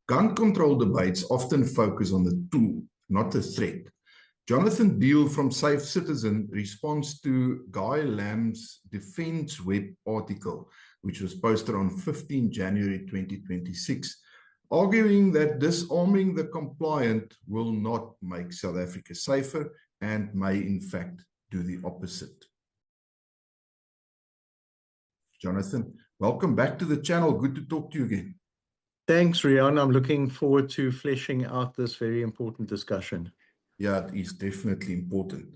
Gun control debates often focus on the tool, not the threat. Jonathan Deal from Safe Citizen responds to Guy Lamb's Defence Web article, which was posted on 15 January 2026, arguing that disarming the compliant will not make South Africa safer and may in fact do the opposite. Jonathan, welcome back to the channel. Good to talk to you again. Thanks, Riaan. I'm looking forward to fleshing out this very important discussion. Yeah, it is definitely important.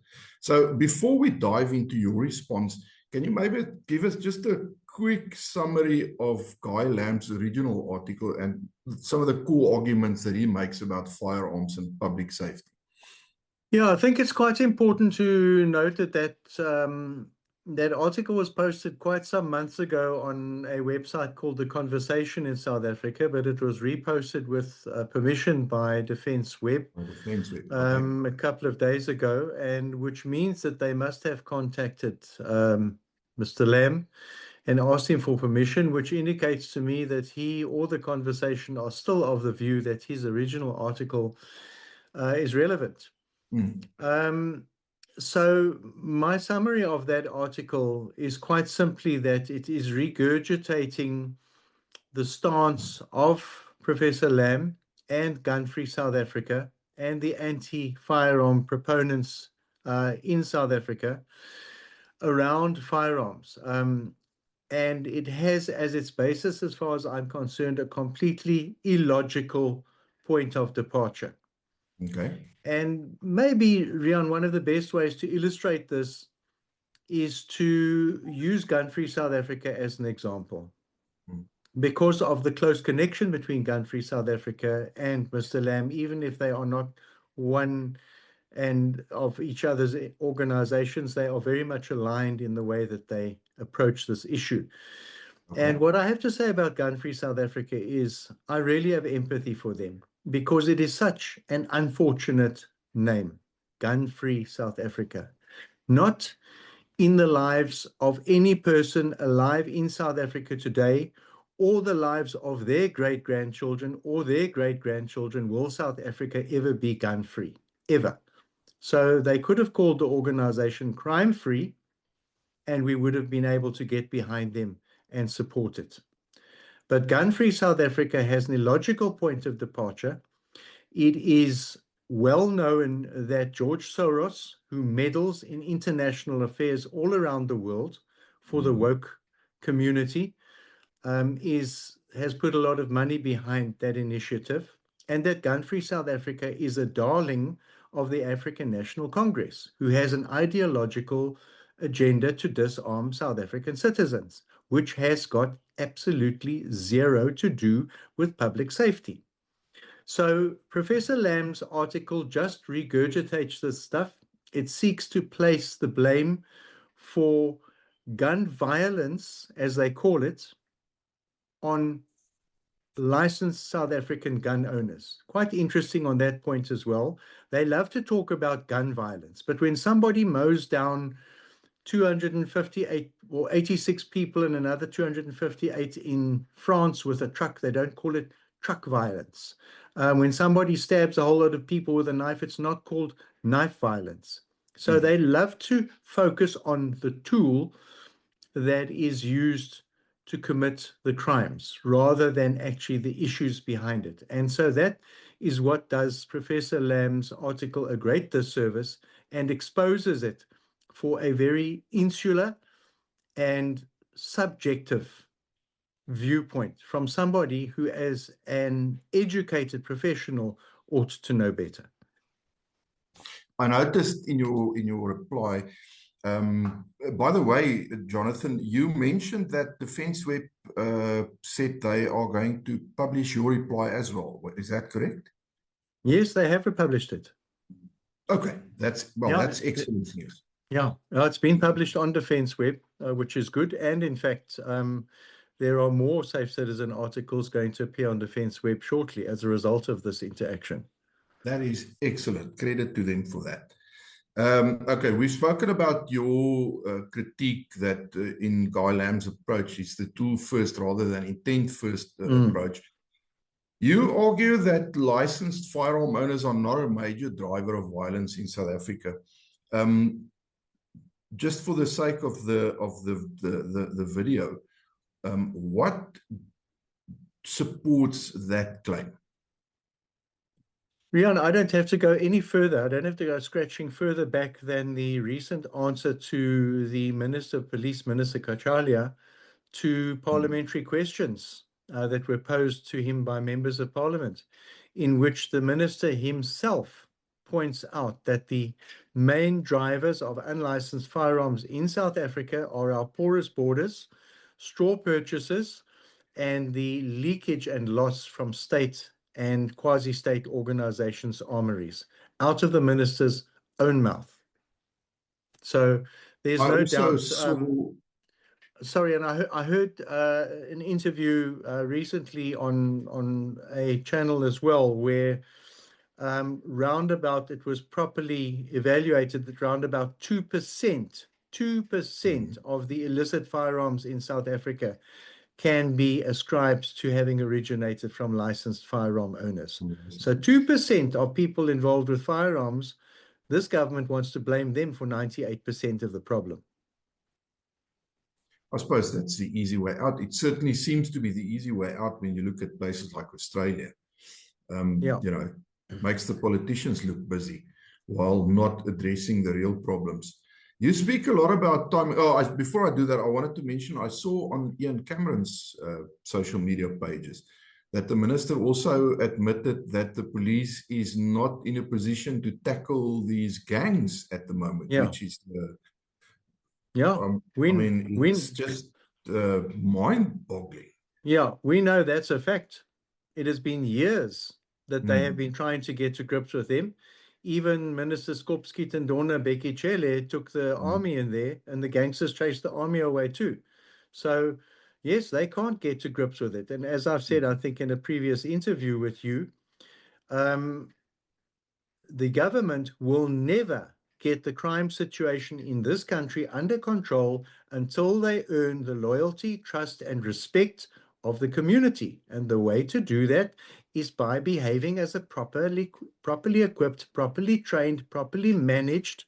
So before we dive into your response, can you maybe give us just a quick summary of Guy Lamb's original article and some of the cool arguments that he makes about firearms and public safety? Yeah, I think it's quite important to note that article was posted quite some months ago on a website called The Conversation in South Africa, but it was reposted with permission by Defence Web, Okay. a couple of days ago, and which means that they must have contacted Mr. Lamb and asked him for permission, which indicates to me that he or The Conversation are still of the view that his original article is relevant. So my summary of that article is quite simply that it is regurgitating the stance of Professor Lamb and Gun Free South Africa and the anti-firearm proponents in South Africa around firearms. And it has as its basis, as far as I'm concerned, a completely illogical point of departure. Okay. And maybe, Riaan, one of the best ways to illustrate this is to use Gun Free South Africa as an example. Because of the close connection between Gun Free South Africa and Mr. Lamb, even if they are not one and of each other's organizations, they are very much aligned in the way that they approach this issue. Okay. And what I have to say about Gun Free South Africa is I really have empathy for them, because it is such an unfortunate name, Gun Free South Africa. Not in the lives of any person alive in South Africa today, or the lives of their great-grandchildren or their great-grandchildren will South Africa ever be gun-free, ever. So they could have called the organization crime-free, and we would have been able to get behind them and support it. But Gun Free South Africa has an illogical point of departure. It is well known that George Soros, who meddles in international affairs all around the world for the woke community, has put a lot of money behind that initiative, and that Gun Free South Africa is a darling of the African National Congress, who has an ideological agenda to disarm South African citizens, which has got absolutely zero to do with public safety. So Professor Lamb's article just regurgitates this stuff. It seeks to place the blame for gun violence, as they call it, on licensed South African gun owners. Quite interesting on that point as well. They love to talk about gun violence, but when somebody mows down 258 or 86 people and another 258 in France with a truck, they don't call it truck violence. When somebody stabs a whole lot of people with a knife, it's not called knife violence. So they love to focus on the tool that is used to commit the crimes rather than actually the issues behind it. And so that is what does Professor Lamb's article a great disservice and exposes it for a very insular and subjective viewpoint from somebody who, as an educated professional, ought to know better. I noticed in your reply, by the way, Jonathan, you mentioned that Defence Web said they are going to publish your reply as well. Is that correct? Yes, they have republished it. Okay, that's excellent news. Yeah, it's been published on Defence Web, which is good. And in fact, there are more Safe Citizen articles going to appear on Defence Web shortly as a result of this interaction. That is excellent. Credit to them for that. Okay, we've spoken about your critique that in Guy Lamb's approach is the tool first rather than intent first approach. You argue that licensed firearm owners are not a major driver of violence in South Africa. Just for the sake of the video, what supports that claim? Riaan, I don't have to go any further. I don't have to go scratching further back than the recent answer to the Minister of Police, Minister Kachalia, to parliamentary questions that were posed to him by members of parliament, in which the minister himself points out that the main drivers of unlicensed firearms in South Africa are our porous borders, straw purchases, and the leakage and loss from state and quasi-state organizations' armories, out of the minister's own mouth. So there's no doubt. Sorry, and I heard an interview recently on a channel as well, where roundabout it was properly evaluated that roundabout 2% of the illicit firearms in South Africa can be ascribed to having originated from licensed firearm owners. So 2% of people involved with firearms, this government wants to blame them for 98% of the problem. I suppose that's the easy way out. It certainly seems to be the easy way out when you look at places like Australia. You know, it makes the politicians look busy while not addressing the real problems. You speak a lot about time. Before I do that, I wanted to mention, I saw on Ian Cameron's social media pages that the minister also admitted that the police is not in a position to tackle these gangs at the moment, which is the... it's just mind-boggling. Yeah, we know that's a fact. It has been years that they have been trying to get to grips with them. Even Minister Skopski Tendona Bekele took the army in there, and the gangsters chased the army away too. So, yes, they can't get to grips with it. And as I've said, I think in a previous interview with you, the government will never get the crime situation in this country under control until they earn the loyalty, trust, and respect of the community. And the way to do that is by behaving as a properly equipped, properly trained, properly managed,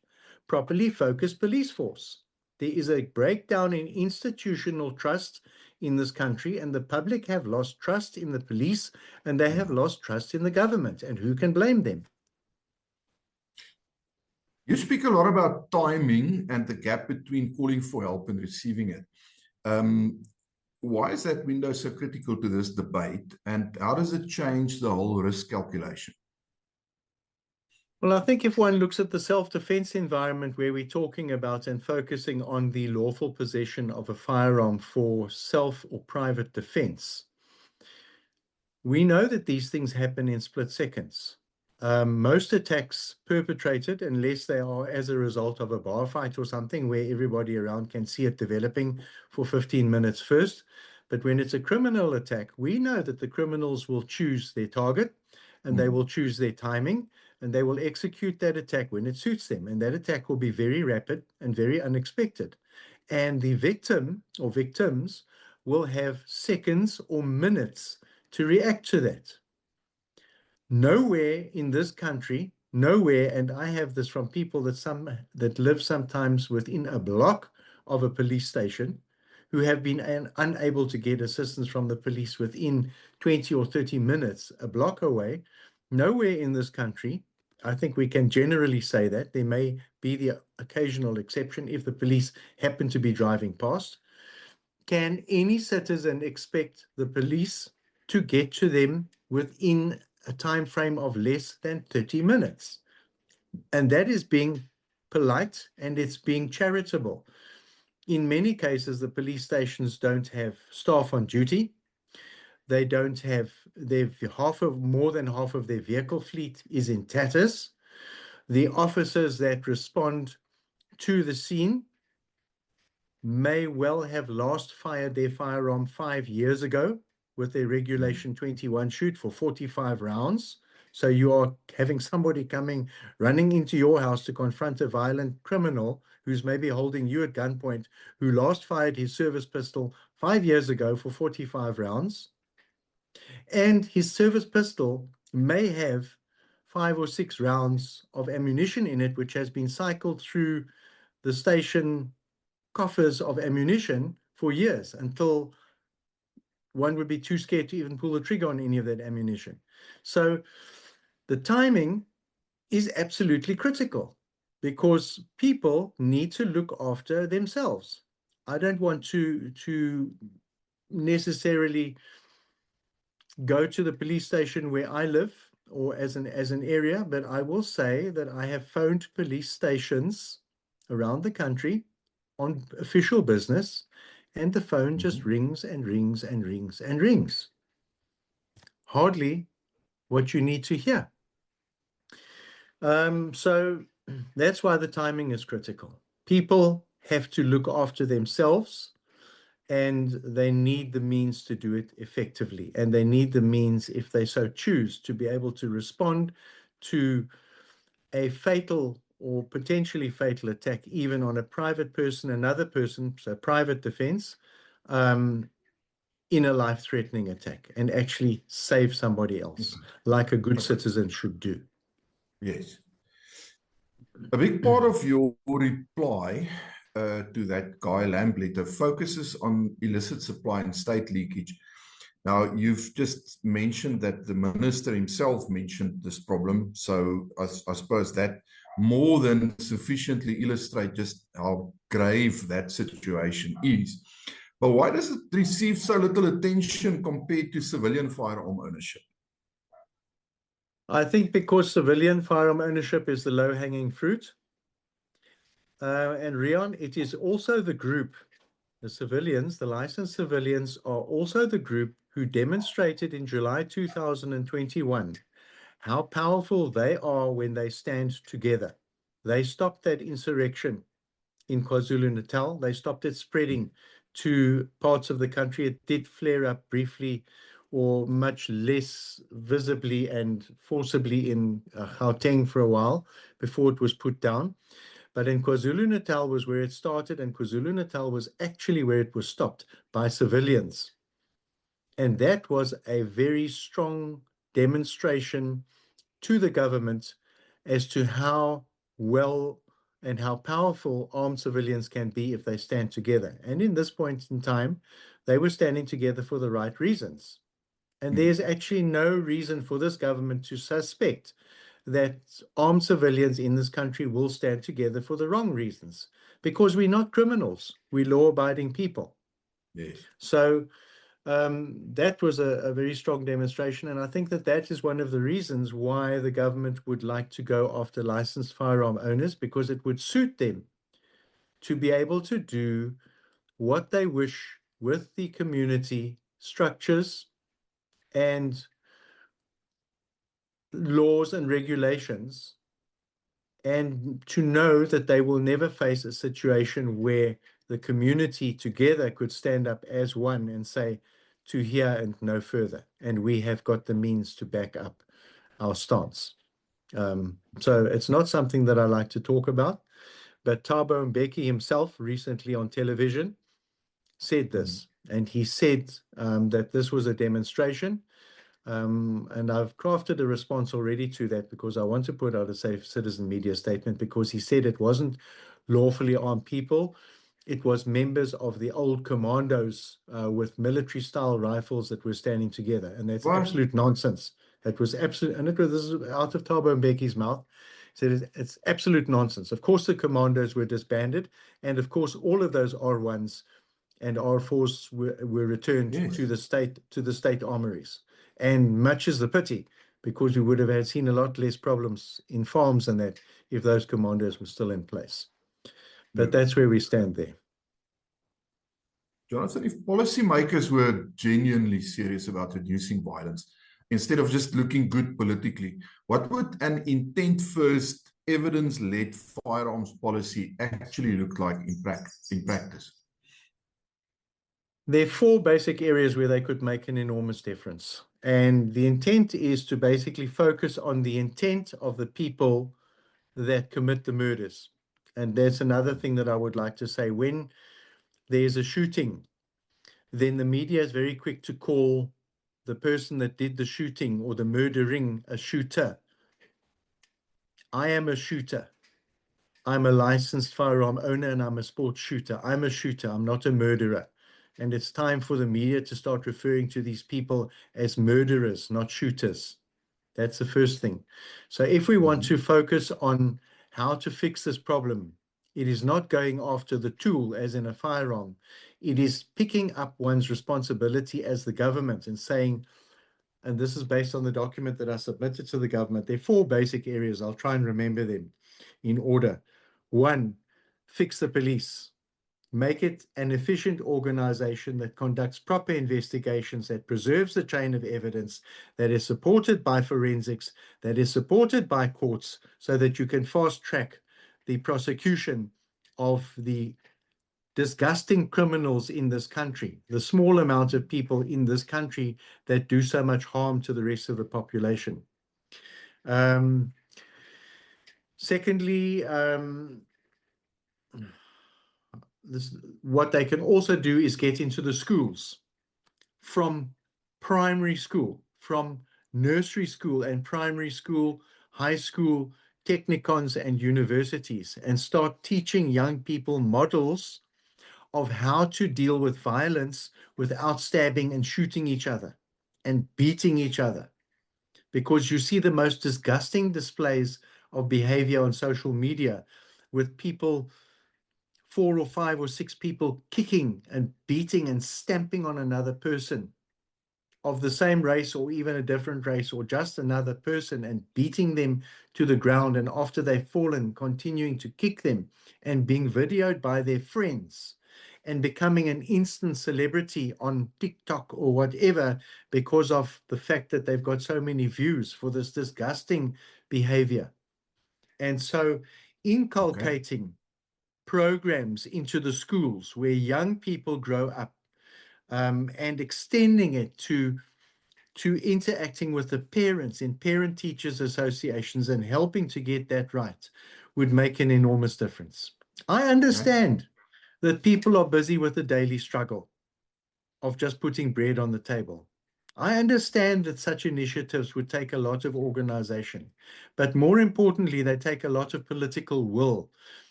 properly focused police force. There is a breakdown in institutional trust in this country, and the public have lost trust in the police, and they have lost trust in the government. And who can blame them? You speak a lot about timing and the gap between calling for help and receiving it. Why is that window so critical to this debate, and how does it change the whole risk calculation? Well, I think if one looks at the self-defense environment where we're talking about and focusing on the lawful possession of a firearm for self or private defense, we know that these things happen in split seconds. Most attacks perpetrated, unless they are as a result of a bar fight or something where everybody around can see it developing for 15 minutes first. But when it's a criminal attack, we know that the criminals will choose their target, and they will choose their timing, and they will execute that attack when it suits them. And that attack will be very rapid and very unexpected. And the victim or victims will have seconds or minutes to react to that. Nowhere in this country, nowhere, and I have this from people that live sometimes within a block of a police station, who have been unable to get assistance from the police within 20 or 30 minutes, a block away. Nowhere in this country, I think we can generally say that, there may be the occasional exception if the police happen to be driving past, can any citizen expect the police to get to them within a time frame of less than 30 minutes? And that is being polite, and it's being charitable. In many cases, the police stations don't have staff on duty. They don't have, more than half of their vehicle fleet is in tatters. The officers that respond to the scene may well have last fired their firearm 5 years ago with their Regulation 21 shoot for 45 rounds. So you are having somebody running into your house to confront a violent criminal who's maybe holding you at gunpoint, who last fired his service pistol 5 years ago for 45 rounds. And his service pistol may have 5 or 6 rounds of ammunition in it, which has been cycled through the station coffers of ammunition for years until one would be too scared to even pull the trigger on any of that ammunition. So the timing is absolutely critical because people need to look after themselves. I don't want to necessarily go to the police station where I live or as an area, but I will say that I have phoned police stations around the country on official business, and the phone just rings and rings and rings and rings. Hardly what you need to hear. So that's why the timing is critical. People have to look after themselves, and they need the means to do it effectively. And they need the means, if they so choose, to be able to respond to a fatal or potentially fatal attack, even on a private person, another person, so private defense, in a life-threatening attack, and actually save somebody else, like a good citizen should do. Yes. A big part of your reply to that Guy Lamb letter focuses on illicit supply and state leakage. Now, you've just mentioned that the minister himself mentioned this problem, so I suppose that more than sufficiently illustrate just how grave that situation is. But why does it receive so little attention compared to civilian firearm ownership? I think because civilian firearm ownership is the low-hanging fruit. And Riaan, it is also the group, the civilians, the licensed civilians are also the group who demonstrated in July 2021 how powerful they are when they stand together. They stopped that insurrection in KwaZulu-Natal. They stopped it spreading to parts of the country. It did flare up briefly or much less visibly and forcibly in Gauteng for a while before it was put down. But in KwaZulu-Natal was where it started, and KwaZulu-Natal was actually where it was stopped by civilians. And that was a very strong demonstration to the government as to how well and how powerful armed civilians can be if they stand together. And in this point in time, they were standing together for the right reasons. And there's actually no reason for this government to suspect that armed civilians in this country will stand together for the wrong reasons, because we're not criminals, we're law-abiding people. Yes. So that was a very strong demonstration, and I think that that is one of the reasons why the government would like to go after licensed firearm owners, because it would suit them to be able to do what they wish with the community structures and laws and regulations, and to know that they will never face a situation where the community together could stand up as one and say, to here and no further, and we have got the means to back up our stance. So it's not something that I like to talk about, but Thabo Mbeki himself recently on television said this, and he said that this was a demonstration. And I've crafted a response already to that, because I want to put out a Safe Citizen Media statement, because he said it wasn't lawfully armed people. It was members of the old commandos with military-style rifles that were standing together. And that's absolute nonsense. It was absolute, and this is out of Thabo Mbeki's mouth. He said it's absolute nonsense. Of course, the commandos were disbanded, and of course, all of those R1s and R4s were returned to the state armories. And much is the pity, because we would have seen a lot less problems in farms than that if those commandos were still in place. But that's where we stand there. Jonathan, if policymakers were genuinely serious about reducing violence, instead of just looking good politically, what would an intent-first, evidence-led firearms policy actually look like in practice? There are 4 basic areas where they could make an enormous difference. And the intent is to basically focus on the intent of the people that commit the murders. And that's another thing that I would like to say. When there's a shooting, then the media is very quick to call the person that did the shooting or the murdering a shooter. I am a shooter. I'm a licensed firearm owner and I'm a sports shooter. I'm a shooter. I'm not a murderer. And it's time for the media to start referring to these people as murderers, not shooters. That's the first thing. So if we want to focus on how to fix this problem, it is not going after the tool as in a firearm. It is picking up one's responsibility as the government and saying, and this is based on the document that I submitted to the government, there are 4 basic areas. I'll try and remember them in order. 1, fix the police. Make it an efficient organization that conducts proper investigations, that preserves the chain of evidence, that is supported by forensics, that is supported by courts, so that you can fast track the prosecution of the disgusting criminals in this country, the small amount of people in this country that do so much harm to the rest of the population. Secondly, what they can also do is get into the schools, from primary school, from nursery school and primary school, high school, technicons and universities, and start teaching young people models of how to deal with violence without stabbing and shooting each other and beating each other. Because you see the most disgusting displays of behavior on social media with people, 4 or 5 or 6 people kicking and beating and stamping on another person of the same race or even a different race or just another person, and beating them to the ground, and after they've fallen, continuing to kick them and being videoed by their friends and becoming an instant celebrity on TikTok or whatever because of the fact that they've got so many views for this disgusting behavior. And so inculcating programs into the schools where young people grow up, and extending it to interacting with the parents in parent-teachers associations and helping to get that right would make an enormous difference. I understand that people are busy with the daily struggle of just putting bread on the table. I understand that such initiatives would take a lot of organization, but more importantly, they take a lot of political will,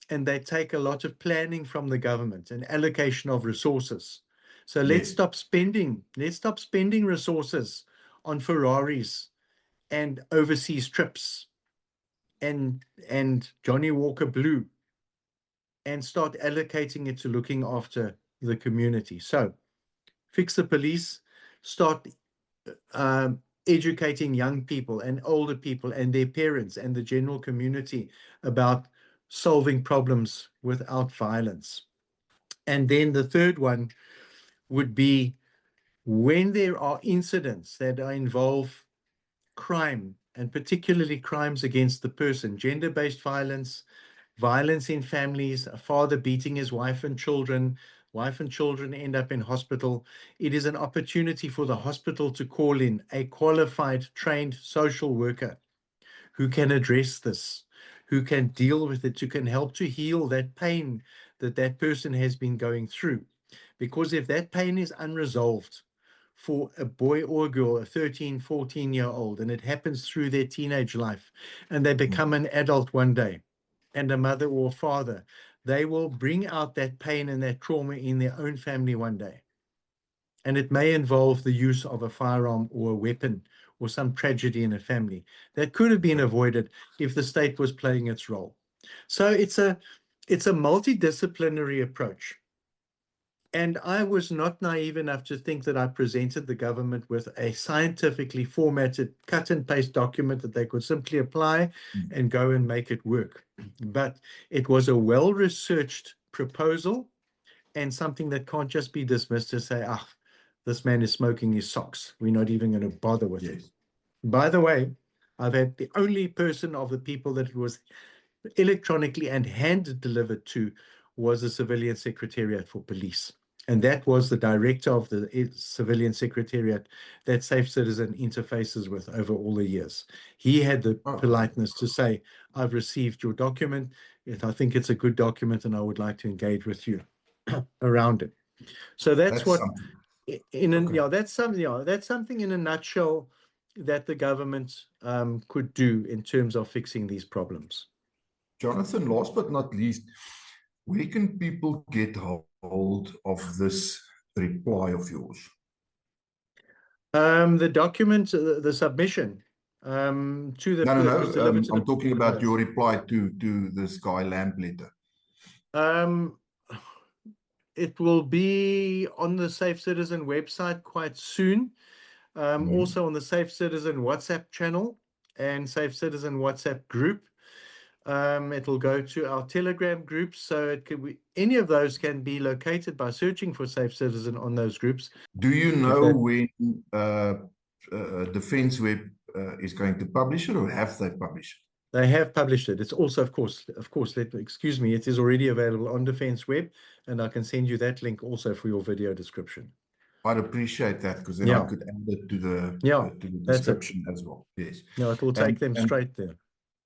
and they take a lot of planning from the government and allocation of resources. So let's stop spending resources on Ferraris and overseas trips and Johnny Walker Blue, and start allocating it to looking after the community. So fix the police, start educating young people and older people and their parents and the general community about solving problems without violence. And then the third one would be, when there are incidents that involve crime, and particularly crimes against the person, gender-based violence, violence in families, a father beating his wife and children end up in hospital, it is an opportunity for the hospital to call in a qualified, trained social worker who can address this, who can deal with it, who can help to heal that pain that that person has been going through. Because if that pain is unresolved for a boy or a girl, a 13, 14-year-old, and it happens through their teenage life, and they become an adult one day, and a mother or a father, they will bring out that pain and that trauma in their own family one day. And it may involve the use of a firearm or a weapon or some tragedy in a family that could have been avoided if the state was playing its role. So it's a multidisciplinary approach. And I was not naive enough to think that I presented the government with a scientifically formatted cut and paste document that they could simply apply and go and make it work. But it was a well-researched proposal, and something that can't just be dismissed to say, ah, this man is smoking his socks, we're not even going to bother with it. By the way, I've had the only person of the people that it was electronically and hand delivered to was the Civilian Secretariat for Police. And that was the director of the Civilian Secretariat that Safe Citizen interfaces with over all the years. He had the politeness to say, I've received your document, and I think it's a good document, and I would like to engage with you around it. So that's what Okay. That's something in a nutshell that the government could do in terms of fixing these problems. Jonathan, last but not least, where can people get hold of this reply of yours? The document, the submission to the No. was delivered to I'm talking about the your reply to this Guy Lamb letter. It will be on the Safe Citizen website quite soon. Also on the Safe Citizen WhatsApp channel and Safe Citizen WhatsApp group. It'll go to our Telegram groups, so it could be, any of those can be located by searching for Safe Citizen on those groups. Do you know when Defence Web is going to publish it, or have they published it? They have published it. It's also, of course, excuse me, it is already available on Defence Web, and I can send you that link also for your video description. I'd appreciate that, because then I could add it to the description as well. Yes. No, it will take them straight there.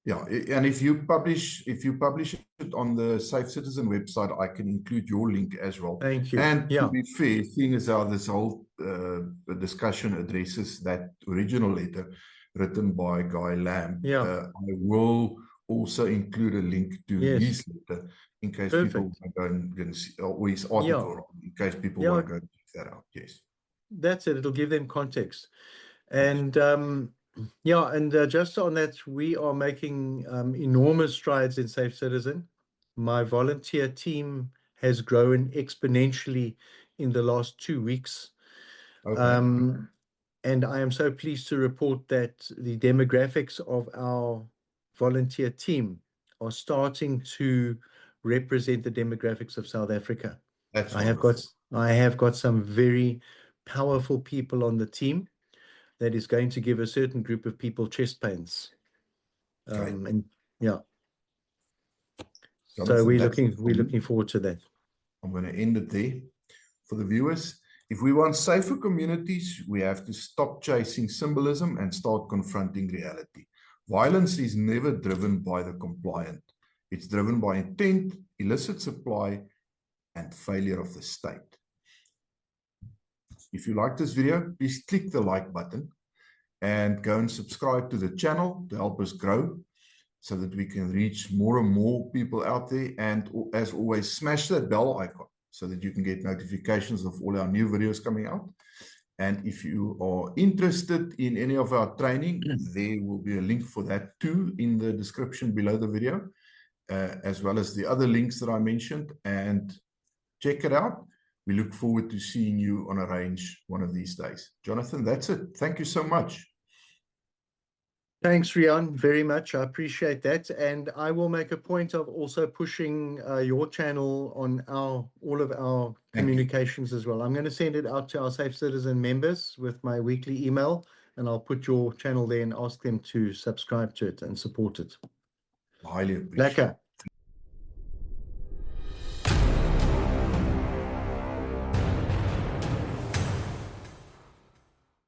Yeah, and if you publish it on the Safe Citizen website, I can include your link as well. Thank you. And to be fair, seeing as how this whole discussion addresses that original letter written by Guy Lamb, I will also include a link to his letter in case people want to go and see, or his article, in case people want to go and check that out. Yes. That's it. It'll give them context. And just on that, we are making enormous strides in Safe Citizen. My volunteer team has grown exponentially in the last 2 weeks. Okay. And I am so pleased to report that the demographics of our volunteer team are starting to represent the demographics of South Africa. I have got some very powerful people on the team that is going to give a certain group of people chest pains. Jonathan, so we're looking forward to that. I'm going to end it there. For the viewers, if we want safer communities, we have to stop chasing symbolism and start confronting reality. Violence is never driven by the compliant. It's driven by intent, illicit supply, and failure of the state. If you like this video, please click the like button and go and subscribe to the channel to help us grow so that we can reach more and more people out there. And as always, smash that bell icon so that you can get notifications of all our new videos coming out. And if you are interested in any of our training, there will be a link for that too in the description below the video, as well as the other links that I mentioned. And check it out. We look forward to seeing you on a range one of these days. Jonathan, that's it. Thank you so much. Thanks, Riaan, very much. I appreciate that. And I will make a point of also pushing your channel on all of our communications as well. I'm going to send it out to our Safe Citizen members with my weekly email, and I'll put your channel there and ask them to subscribe to it and support it. Highly appreciate it.